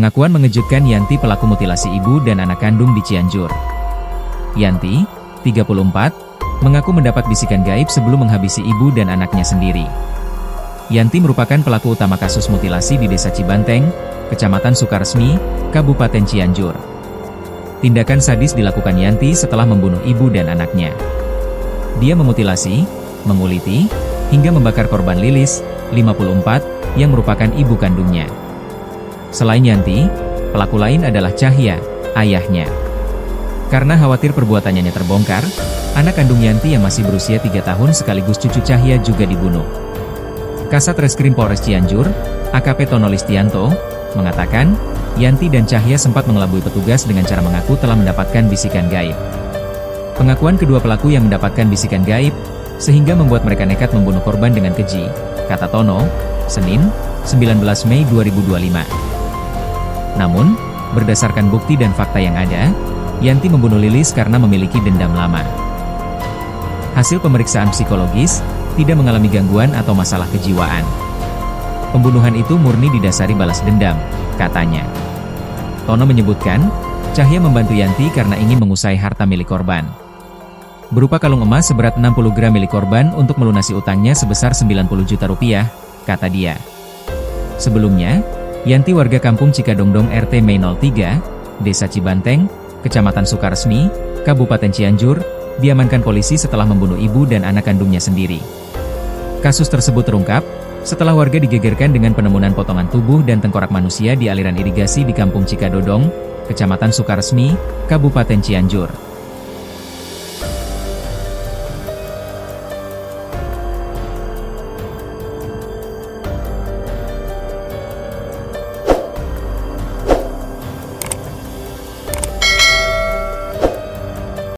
Pengakuan mengejutkan Yanti, pelaku mutilasi ibu dan anak kandung di Cianjur. Yanti, 34, mengaku mendapat bisikan gaib sebelum menghabisi ibu dan anaknya sendiri. Yanti merupakan pelaku utama kasus mutilasi di Desa Cibanteng, Kecamatan Sukaresmi, Kabupaten Cianjur. Tindakan sadis dilakukan Yanti setelah membunuh ibu dan anaknya. Dia memutilasi, menguliti, hingga membakar korban Lilis, 54, yang merupakan ibu kandungnya. Selain Yanti, pelaku lain adalah Cahya, ayahnya. Karena khawatir perbuatannya terbongkar, anak kandung Yanti yang masih berusia 3 tahun sekaligus cucu Cahya juga dibunuh. Kasat Reskrim Polres Cianjur, AKP Tono Listianto, mengatakan, Yanti dan Cahya sempat mengelabui petugas dengan cara mengaku telah mendapatkan bisikan gaib. Pengakuan kedua pelaku yang mendapatkan bisikan gaib, sehingga membuat mereka nekat membunuh korban dengan keji, kata Tono, Senin, 19 Mei 2025. Namun, berdasarkan bukti dan fakta yang ada, Yanti membunuh Lilis karena memiliki dendam lama. Hasil pemeriksaan psikologis, tidak mengalami gangguan atau masalah kejiwaan. Pembunuhan itu murni didasari balas dendam, katanya. Tono menyebutkan, Cahya membantu Yanti karena ingin mengusai harta milik korban. Berupa kalung emas seberat 60 gram milik korban untuk melunasi utangnya sebesar 90 juta rupiah, kata dia. Sebelumnya, Yanti, warga kampung Cikadongdong RT Mei 03, Desa Cibanteng, Kecamatan Sukaresmi, Kabupaten Cianjur, diamankan polisi setelah membunuh ibu dan anak kandungnya sendiri. Kasus tersebut terungkap setelah warga digegerkan dengan penemuan potongan tubuh dan tengkorak manusia di aliran irigasi di kampung Cikadodong, Kecamatan Sukaresmi, Kabupaten Cianjur.